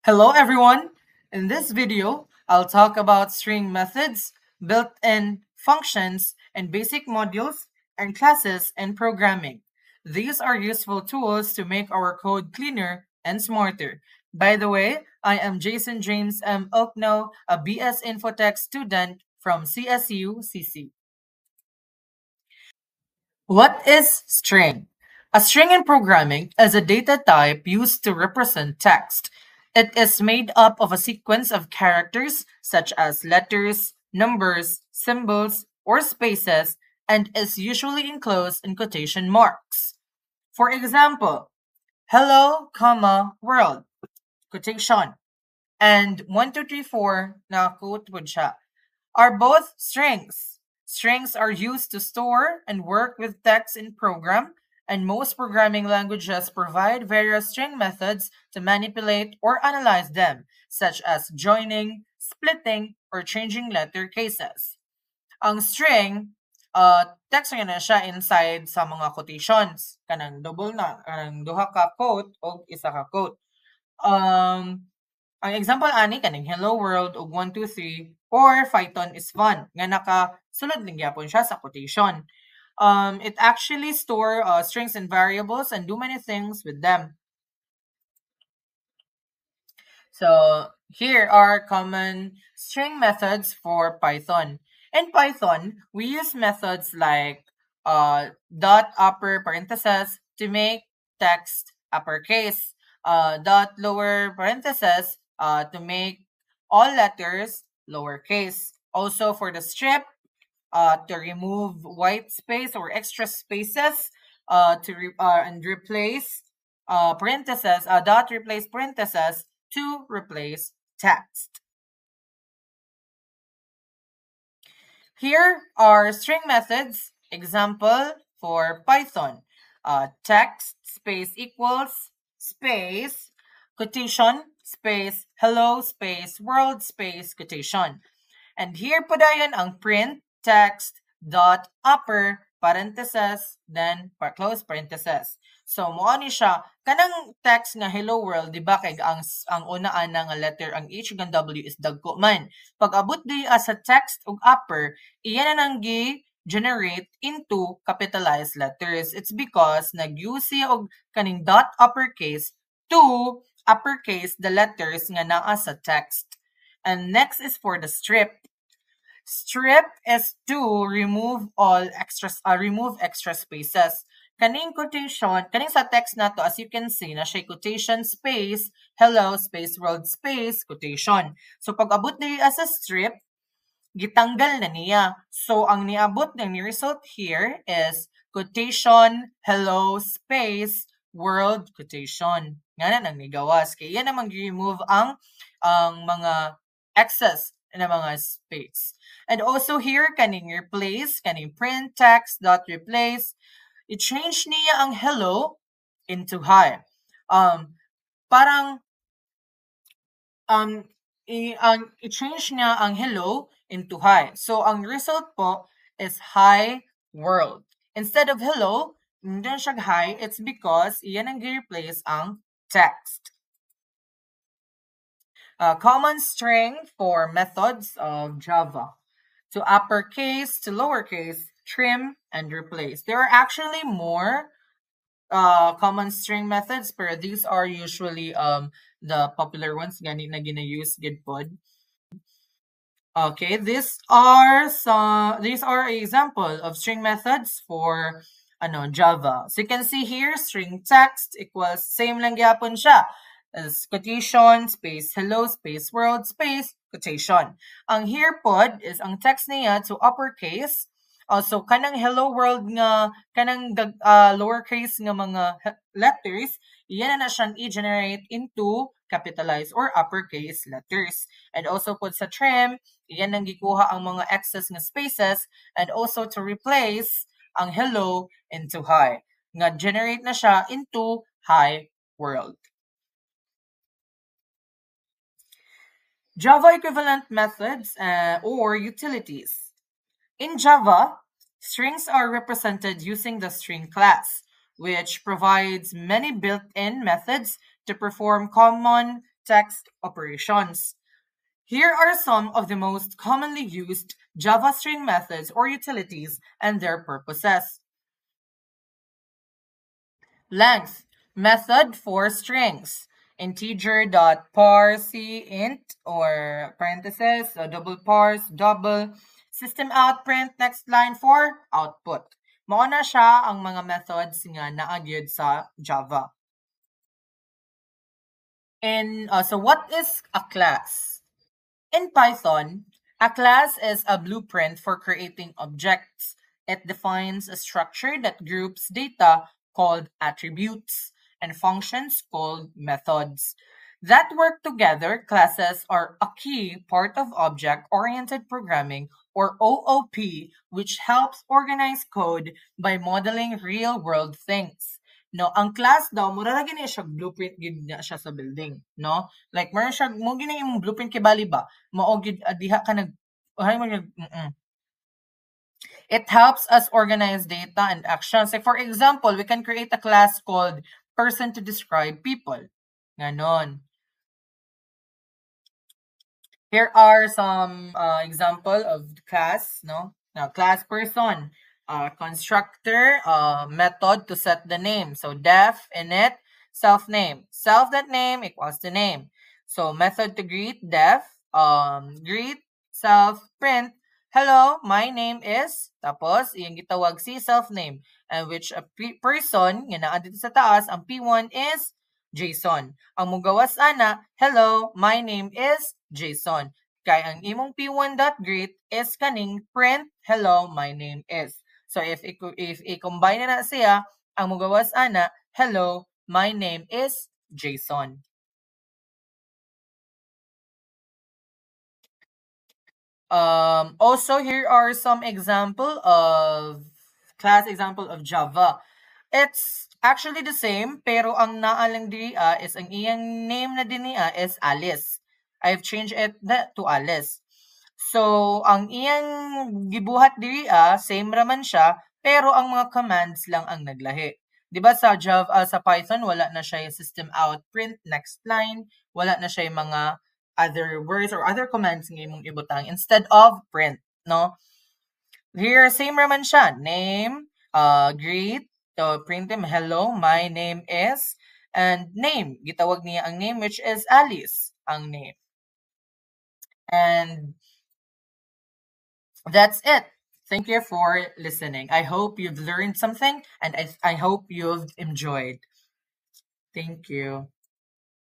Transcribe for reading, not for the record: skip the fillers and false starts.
Hello everyone! In this video, I'll talk about string methods, built-in functions, and basic modules and classes in programming. These are useful tools to make our code cleaner and smarter. By the way, I am Jason James M. Okno, a BS Infotech student from CSU CC. What is string? A string in programming is a data type used to represent text. It is made up of a sequence of characters such as letters, numbers, symbols, or spaces, and is usually enclosed in quotation marks. For example, hello, comma, world, quotation, and 1, 2, 3, 4 na quote po siya, are both strings. Strings are used to store and work with text in program, and most programming languages provide various string methods to manipulate or analyze them, such as joining, splitting, or changing letter cases. Ang string, text nga na siya inside sa mga quotations. Kanang double na, kanang duha ka quote o isa ka quote. Ang example ani kaning hello world og 1, 2, 3 or Python is fun nga nakasulod lang gyapon siya sa quotation. It actually store strings and variables and do many things with them. So here are common string methods for Python. In Python, we use methods like dot upper parentheses to make text uppercase, dot lower parentheses to make all letters lowercase. Also for the strip, to remove white space or extra spaces, and replace parentheses, dot replace parentheses to replace text. Here are string methods. Example for Python. Text space equals space quotation space hello space world space quotation. And here po dayon ang print text dot upper parentheses then close parentheses. So mo ni siya kanang text nga hello world di ba kay ang unaan nga letter ang H ug W is dagko man. Pag abot di sa text ug upper iyan na nang generate into capitalized letters. It's because nag-use siya og kaning dot uppercase to uppercase the letters nga naa sa text. And next is for the strip. Strip is to remove all remove extra spaces. Kaning quotation, kaning sa text nato as you can see na siya quotation space hello space world space quotation. So pag abot diri as a strip, gitanggal na niya. So ang niabot ng result here is quotation hello space world quotation. Nga na nang nigawas. Kaya yan namang remove ang mga excess na mga space. And also here, kaning replace, kaning print text dot replace, i-change niya ang hello into hi. I-change niya ang hello into hi. So ang result po is hi world. Instead of hello, hindi siya hi, it's because iyan ang i-replace ang text. Common string for methods of Java. To uppercase, to lowercase, trim, and replace. There are actually more common string methods, but these are usually the popular ones na gina-use gid pod. Okay, these are example of string methods for Java. So you can see here, string text equals same lang gyapon siya as quotation space hello space world space quotation. Ang here pod is ang text niya to uppercase. Also kanang hello world nga kanang lowercase nga mga letters, iyan na siyang i-generate into capitalized or uppercase letters. And also pod sa trim, iyan nang gikuha ang mga excess nga spaces, and also to replace ang hello into hi. Nga generate na siya into hi world. Java equivalent methods or utilities. In Java, strings are represented using the string class, which provides many built-in methods to perform common text operations. Here are some of the most commonly used Java string methods or utilities and their purposes. Length method for strings. Integer.parseInt or parentheses, so double parse, double. System out print next line for output. Mao na siya ang mga methods nga naagyod sa Java. So what is a class? In Python, a class is a blueprint for creating objects. It defines a structure that groups data called attributes and functions called methods. That work together, classes are a key part of object-oriented programming or OOP, which helps organize code by modeling real-world things. No, ang class daw mura ra gini siya blueprint gid na siya sa building, no? Like mura siya mo gini imong blueprint kay bali ba? Mao gid diha ka nag It helps us organize data and actions. Like for example, we can create a class called person to describe people. Ganon. Here are some example of class, no? Now, class person, constructor, method to set the name. So def, init, self name. Self that name equals the name. So method to greet, def, greet, self, print. Hello, my name is, tapos, iyang gitawag si self name. And which a person, nga naa dito sa taas, ang P1 is Jason. Ang mugawas ana, hello, my name is Jason. Kay ang imong p1.greet is kaning print, hello, my name is. So if i-combine na siya, ang mugawas ana, hello, my name is Jason. Also, here are some example of class example of Java. It's actually the same, pero ang naalang diri is ang iyang name na din niya is Alice. I've changed it to Alice. So, ang iyang gibuhat diri same raman siya, pero ang mga commands lang ang naglahi. 'Di ba sa Java sa Python wala na siya yung system out print next line, wala na siya yung mga other words or other commands nga imong ibutang instead of print, no? Here same raman siya, name, greet, so print him, hello, my name is, and name, gitawag niya ang name which is Alice, ang name. And that's it. Thank you for listening. I hope you've learned something and I hope you've enjoyed. Thank you.